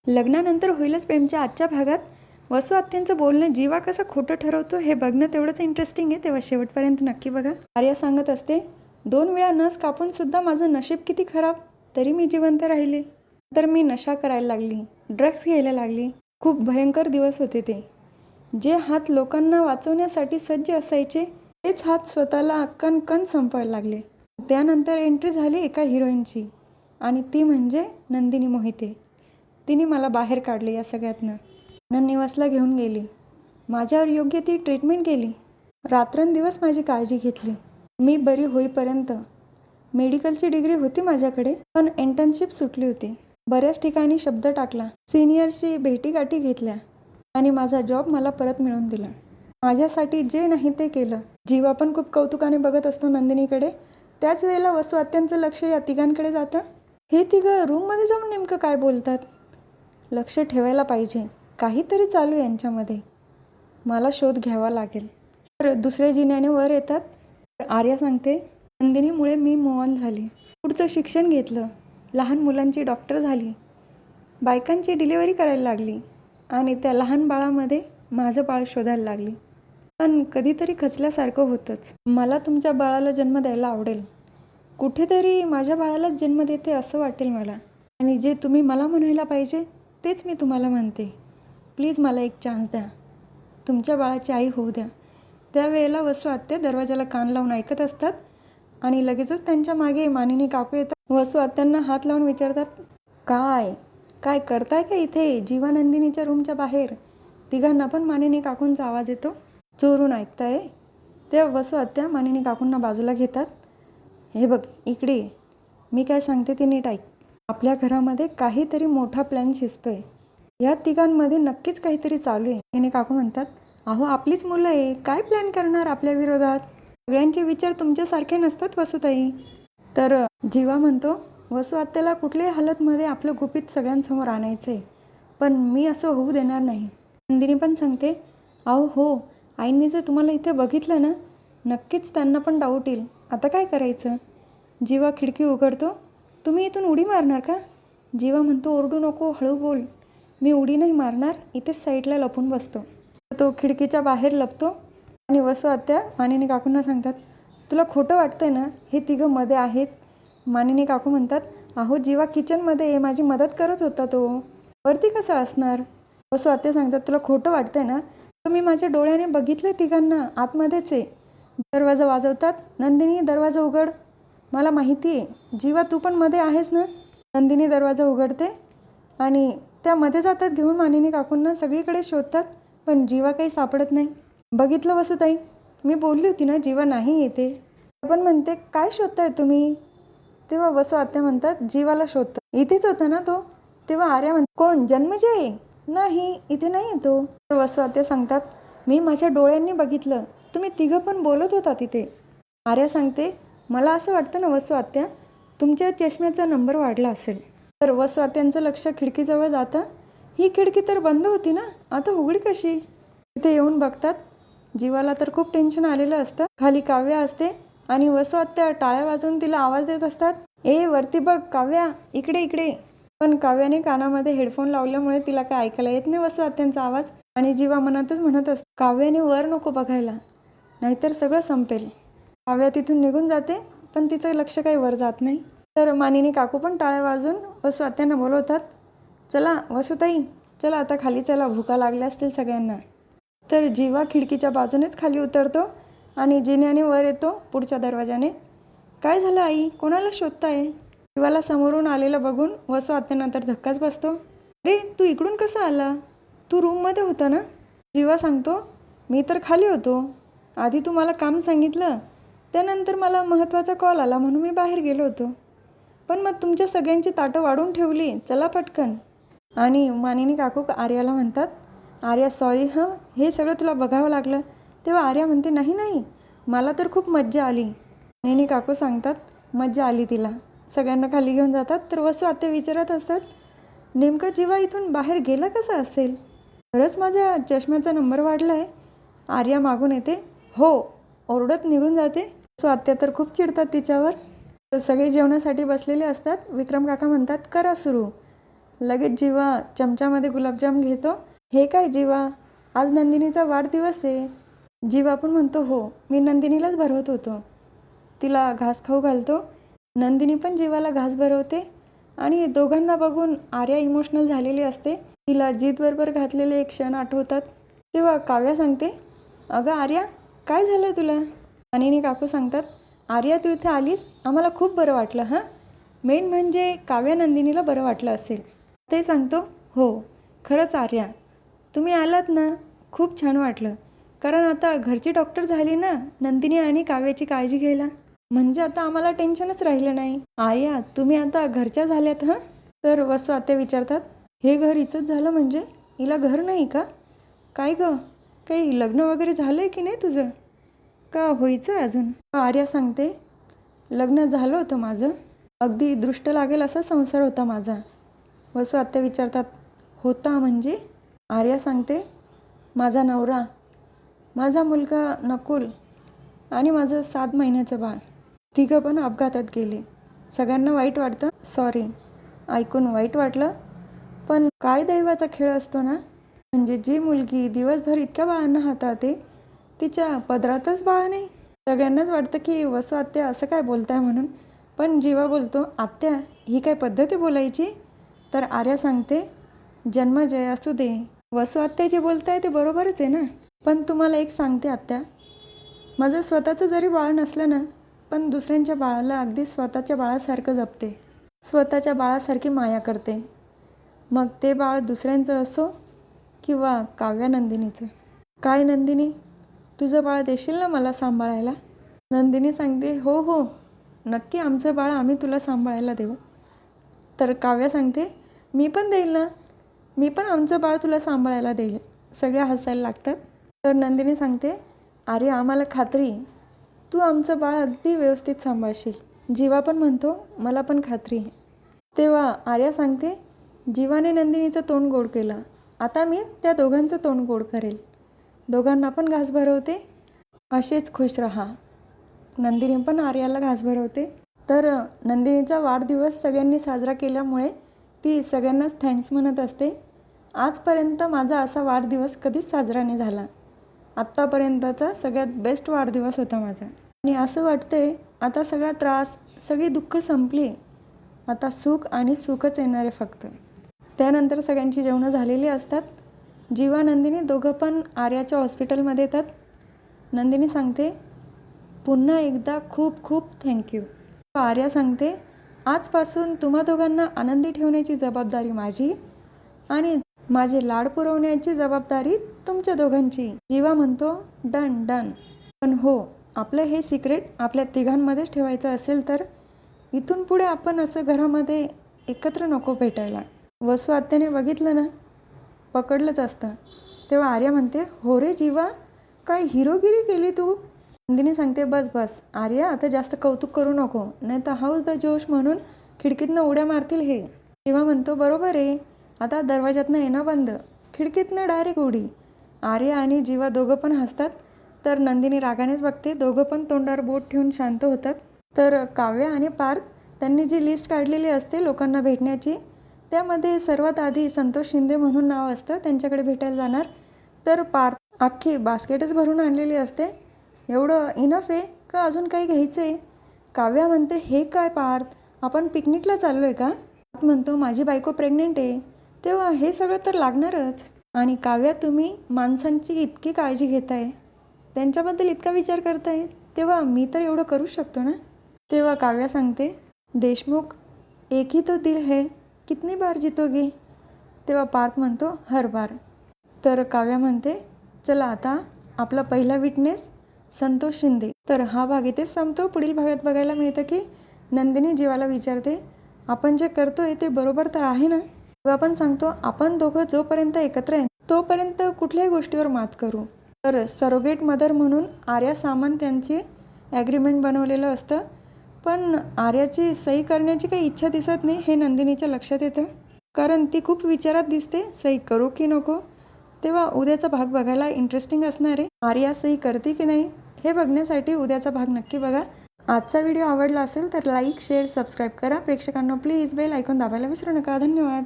लग्नानंतर होईलच प्रेमच्या आजच्या भागात वसू आत्यांचं बोलणं जीवा कसं खोटं ठरवतो हे बघणं तेवढंच इंटरेस्टिंग आहे, तेव्हा शेवटपर्यंत नक्की बघा. आर्या सांगत असते, 2 वेळा नस कापून सुद्धा माझं नशीब किती खराब, तरी मी जिवंत राहिले. तर मी नशा करायला लागली, ड्रग्स घ्यायला लागली. खूप भयंकर दिवस होते ते. जे हात लोकांना वाचवण्यासाठी सज्ज असायचे तेच हात स्वतःला कणकण संपवायला लागले. त्यानंतर एंट्री झाली एका हिरोईनची, आणि ती म्हणजे नंदिनी मोहिते. तिने मला बाहेर काढले या सगळ्यातनं. निवासला घेऊन गेली, माझ्यावर योग्य ती ट्रीटमेंट केली, रात्रंदिवस माझी काळजी घेतली. मी बरी होईपर्यंत मेडिकलची डिग्री होती माझ्याकडे, पण इंटर्नशिप सुटली होती. बऱ्याच ठिकाणी शब्द टाकला, सिनियरशी भेटीगाठी घेतल्या आणि माझा जॉब मला परत मिळवून दिला. माझ्यासाठी जे नाही ते केलं. जीवा पण खूप कौतुकाने बघत असतो नंदिनीकडे. त्याच वेळेला वसू आत्यांचं लक्ष या तिघांकडे जातं. हे तिघं रूममध्ये जाऊन नेमकं काय बोलतात? लक्ष ठेवायला पाहिजे, काहीतरी चालू आहे यांच्यामध्ये. मला शोध घ्यावा लागेल. तर दुसऱ्या जिन्याने वर येतात. आर्या सांगते, नंदिनीमुळे मी मूव्ह ऑन झाली, पुढचं शिक्षण घेतलं, लहान मुलांची डॉक्टर झाली, बायकांची डिलिव्हरी करायला लागली आणि त्या लहान बाळामध्ये माझं बाळ शोधायला लागली. पण कधीतरी खचल्यासारखं होतंच. मला तुमच्या बाळाला जन्म द्यायला आवडेल. कुठेतरी माझ्या बाळालाच जन्म देते असं वाटेल मला. आणि जे तुम्ही मला म्हणायला पाहिजे तेच मी तुम्हाला म्हणते. प्लीज मला एक चान्स द्या. तुमच्या बाळाची आई होऊ द्या. त्यावेळेला वसू आत्या दरवाजाला कान लावून ऐकत असतात आणि लगेचच त्यांच्या मागे मानिनी काकू येतात. वसू आत्यांना हात लावून विचारतात, काय काय करताय का इथे जीवानंदिनीच्या रूमच्या बाहेर? तिघांना पण मानिनी काकूंचा आवाज येतो. चोरून ऐकताय? तेव्हा वसू आत्या मानिनी काकूंना बाजूला घेतात. हे बघ इकडे, मी काय सांगते ते नीट ऐक. आपल्या घरामध्ये काहीतरी मोठा प्लॅन शिजतोय. या तिघांमध्ये नक्कीच काहीतरी चालू आहे. मानिनी काकू म्हणतात, अहो आपलीच मुलं आहे, काय प्लॅन करणार आपल्या विरोधात? सगळ्यांचे विचार तुमच्यासारखे नसतात वसुताई. तर जीवा म्हणतो, वसू आत्याला कुठल्याही हालतमध्ये आपलं गुपित सगळ्यांसमोर आणायचं आहे, पण मी असं होऊ देणार नाही. नंदिनी पण सांगते, अहो हो, आईंनी जर तुम्हाला इथे बघितलं ना, नक्कीच त्यांना पण डाऊट येईल. आता काय करायचं? जीवा खिडकी उघडतो. तुम्ही इथून उडी मारणार का? जीवा म्हणतो, ओरडू नको, हळू बोल. मी उडी नाही मारणार, इथेच साईडला लपून बसतो. तो खिडकीच्या बाहेर लपतो आणि वसू आत्या मानिनी काकूंना सांगतात, तुला खोटं वाटतंय ना, हे तिघं मध्ये आहेत? मानिनी काकू म्हणतात, अहो जीवा किचनमध्ये आहे, माझी मदत करत होता तो, वरती कसं असणार? वसू आत्या सांगतात, तुला खोटं वाटतंय ना, तर मी माझ्या डोळ्याने बघितलं तिघांना, आतमध्येच आहे. दरवाजा वाजवतात, नंदिनी दरवाजा उघड, मला माहिती आहे जीवा तू पण मध्ये आहेस ना. नंदिनी दरवाजा उघडते आणि त्यामध्ये जातात घेऊन मानिनी काकूंना. सगळीकडे शोधतात पण जीवा काही सापडत नाही. बघितलं वसुताई, मी बोलली होती ना जीवा नाही येते. पण म्हणते, काय शोधताय तुम्ही? तेव्हा वसू आत्या म्हणतात, जीवाला शोधतो, इथेच होता ना तो. तेव्हा आर्या म्हणते, कोण जन्मजय? नाही, इथे नाही येतो. तर वसू आत्या सांगतात, मी माझ्या डोळ्यांनी बघितलं, तुम्ही तिघं पण बोलत होता तिथे. आर्या सांगते, मला असं वाटतं ना वसू आत्या, तुमच्या चष्म्याचा नंबर वाढला असेल. तर वसू आत्यांचं लक्ष खिडकीजवळ जातं. ही खिडकी तर बंद होती ना, आता उघडी कशी? तिथे येऊन बघतात. जीवाला तर खूप टेन्शन आलेलं असतं. खाली काव्या असते आणि वसू आत्या टाळ्या वाजवून तिला आवाज देत असतात, ए वरती बघ काव्या, इकडे इकडे. पण काव्याने कानामध्ये हेडफोन लावल्यामुळे तिला काय ऐकायला येत नाही वसू आत्यांचा आवाज. आणि जीवा मनातच म्हणत असतो, काव्याने वर नको बघायला, नाहीतर सगळं संपेल. काव्या तिथून निघून जाते, पण तिचं लक्ष काही वर जात नाही. तर मानिनी काकू पण टाळ्या वाजून वसू आत्यांना बोलवतात, चला वसुताई, चला आता खाली चला, भुका लागल्या असतील सगळ्यांना. तर जीवा खिडकीच्या बाजूनेच खाली उतरतो आणि जिन्याने वर येतो पुढच्या दरवाजाने. काय झालं आई, कोणाला शोधताय? जीवाला समोरून आलेलं बघून वसू आत्यांना तर धक्काच बसतो. अरे तू इकडून कसा आला? तू रूममध्ये होता ना? जीवा सांगतो, मी तर खाली होतो. आधी तू मला काम सांगितलं, त्यानंतर मला महत्त्वाचा कॉल आला म्हणून मी बाहेर गेलो होतो. पण मग तुमच्या सगळ्यांची ताटं वाढून ठेवली, चला पटकन. आणि मानिनी काकू आर्याला म्हणतात, आर्या सॉरी हं, हे सगळं तुला बघावं लागलं. तेव्हा आर्या म्हणते, नाही नाही, मला तर खूप मज्जा आली. मानिनी काकू सांगतात, मज्जा आली तिला. सगळ्यांना खाली घेऊन जातात. तर वसू आत्या विचारत असतात, नेमकं जीवा इथून बाहेर गेला कसा असेल? खरंच माझ्या चष्म्याचा नंबर वाढला आहे. आर्या मागून येते, हो, ओरडत निघून जाते. वसू आत्या तर खूप चिडतात तिच्यावर. तर सगळे जेवणासाठी बसलेले असतात. विक्रम काका म्हणतात, करा सुरू. लगेच जीवा चमच्यामध्ये गुलाबजाम घेतो. हे काय जीवा, आज नंदिनीचा वाढदिवस आहे. जीवा पण म्हणतो हो, मी नंदिनीलाच भरवत होतो. तिला घास खाऊ घालतो. नंदिनी पण जीवाला घास भरवते आणि दोघांना बघून आर्या इमोशनल झालेली असते. तिला जीतबरोबर घातलेले एक क्षण आठवतात. तेव्हा काव्या सांगते, अगं आर्या, काय झालं तुला? मानिनी काकू सांगतात, आर्या तू इथे आलीस, आम्हाला खूप बरं वाटलं हां. मेन म्हणजे काव्या नंदिनीला बरं वाटलं असेल. ते सांगतो, हो खरंच आर्या, तुम्ही आलात ना, खूप छान वाटलं. कारण आता घरची डॉक्टर झाली ना नंदिनी आणि काव्याची काळजी घ्यायला. म्हणजे आता आम्हाला टेन्शनच राहिलं नाही. आर्या, तुम्ही आता घरच्या झाल्यात हां. तर वसू आत्या विचारतात, हे घर हिचंच झालं म्हणजे हिला घर नाही का? काय गं, काही लग्न वगैरे झालं आहे की नाही तुझं, का व्हायचं आहे अजून? आर्या सांगते, लग्न झालं होतं माझं, अगदी दृष्ट लागेल असा संसार होता माझा. वसू आत्या विचारतात, होता म्हणजे? आर्या सांगते, माझा नवरा, माझा मुलगा नकुल आणि माझं 7 महिन्याचं बाळ, तिघं पण अपघातात गेले. सगळ्यांना वाईट वाटतं, सॉरी, ऐकून वाईट वाटलं. पण काय दैवाचा खेळ असतो ना. म्हणजे जी मुलगी दिवसभर इतक्या बाळांना हाताळते, तिच्या पदरातच बाळ नाही. सगळ्यांनाच वाटतं की वसू आत्या असं काय बोलताय म्हणून. पण जीवा बोलतो, आत्या ही काय पद्धत आहे बोलायची? तर आर्या सांगते, जन्मजय असू दे. वसू आत्या जे बोलताय ते बरोबरच आहे ना. पण तुम्हाला एक सांगते आत्या, माझं स्वतःचं जरी बाळ नसलं ना, पण दुसऱ्यांच्या बाळाला अगदी स्वतःच्या बाळासारखं जपते, स्वतःच्या बाळासारखी माया करते. मग ते बाळ दुसऱ्यांचं असो किंवा काव्या नंदिनीचं. काय नंदिनी, तुझं बाळ देशील ना मला सांभाळायला? नंदिनी सांगते, हो हो नक्की, आमचं बाळ आम्ही तुला सांभाळायला देऊ. तर काव्या सांगते, मी पण देईल ना, मी पण आमचं बाळ तुला सांभाळायला देईल. सगळ्या हसायला लागतात. तर नंदिनी सांगते, अरे आम्हाला खात्री, तू आमचं बाळ अगदी व्यवस्थित सांभाळशील. जीवा पण म्हणतो, मला पण खात्री आहे. तेव्हा आर्या सांगते, जीवाने नंदिनीचं तोंड गोड केलं, आता मी त्या दोघांचं तोंड गोड करेल. दोघांना पण घास भरवते. असेच खुश राहा. नंदिनी पण आर्याला घास भरवते. तर नंदिनीचा वाढदिवस सगळ्यांनी साजरा केल्यामुळे ती सगळ्यांनाच थँक्स म्हणत असते. आजपर्यंत माझा असा वाढदिवस कधीच साजरा नाही झाला. आत्तापर्यंतचा सगळ्यात बेस्ट वाढदिवस होता माझा. आणि असं वाटतंय आता सगळा त्रास, सगळी दुःख संपली. आता सुख आणि सुखच येणार आहे फक्त. त्यानंतर सगळ्यांची जेवणं झालेली असतात. जीवा नंदिनी दोघं पण आर्याच्या हॉस्पिटलमध्ये येतात. नंदिनी सांगते, पुन्हा एकदा खूप खूप थँक्यू. आर्या सांगते, आजपासून तुम्हा दोघांना आनंदी ठेवण्याची जबाबदारी माझी आणि माझे लाड पुरवण्याची जबाबदारी तुमच्या दोघांची. जीवा म्हणतो, डन डन. पण हो, आपलं हे सिक्रेट आपल्या तिघांमध्येच ठेवायचं असेल तर इथून पुढे आपण असं घरामध्ये एकत्र नको भेटायला. वसू आत्याने बघितलं ना, पकडलंच असतं. तेव्हा आर्या म्हणते, हो रे जीवा, काय हिरोगिरी केली तू. नंदिनी सांगते, बस बस आर्या, आता जास्त कौतुक करू नको, नाही तर हाऊस द जोश म्हणून खिडकीतनं उड्या मारतील हे. जीवा म्हणतो, बरोबर आहे, आता दरवाजातनं येणं बंद, खिडकीतनं डायरेक्ट उडी. आर्या आणि जीवा दोघं पण हसतात. तर नंदिनी रागानेच बघते. दोघं पण तोंडावर बोट ठेवून शांत होतात. तर काव्या आणि पार्थ त्यांनी जी लिस्ट काढलेली असते लोकांना भेटण्याची, त्यामध्ये सर्वात आधी संतोष शिंदे म्हणून नाव असतं, त्यांच्याकडे भेटायला जाणार. तर पार्थ अख्खी बास्केटच भरून आणलेली असते. एवढं इनफ आहे का अजून काही घ्यायचं आहे? काव्या म्हणते, हे काय पार्थ, आपण पिकनिकला चाललो आहे का? पार्थ म्हणतो, माझी बायको प्रेग्नेंट आहे, तेव्हा हे सगळं तर लागणारच. आणि काव्या, तुम्ही माणसांची इतकी काळजी घेताय, त्यांच्याबद्दल इतका विचार करताय, तेव्हा मी तर एवढं करू शकतो ना. तेव्हा काव्या सांगते, देशमुख, एक ही तो दिल है, कितनी बार जीतोगे? तेव्हा पार्थ म्हणतो, हर बार. तर काव्या म्हणते, चला आता आपला पहिला विटनेस संतोष शिंदे. तर हा भाग इथेच संपतो. पुढील भागात बघायला मिळतं की नंदिनी जीवाला विचारते, आपण जे करतोय ते बरोबर तर आहे ना. तेव्हा आपण सांगतो, आपण दोघं जोपर्यंत एकत्र आहे तोपर्यंत कुठल्याही गोष्टीवर मात करू. तर सरोगेट मदर म्हणून आर्या सामंत यांची ॲग्रीमेंट बनवलेलं असतं. पण आर्याची सही करण्याची काही इच्छा दिसत नाही, हे नंदिनीच्या लक्षात येतं. कारण ती खूप विचारात दिसते, सही करू की नको. तेव्हा उद्याचा भाग बघायला इंटरेस्टिंग असणार आहे. आर्या सही करते की नाही हे बघण्यासाठी उद्याचा भाग नक्की बघा. आजचा व्हिडिओ आवडला असेल तर लाईक, शेअर, सबस्क्राईब करा. प्रेक्षकांनो प्लीज बेल आयकॉन दाबायला विसरू नका. धन्यवाद.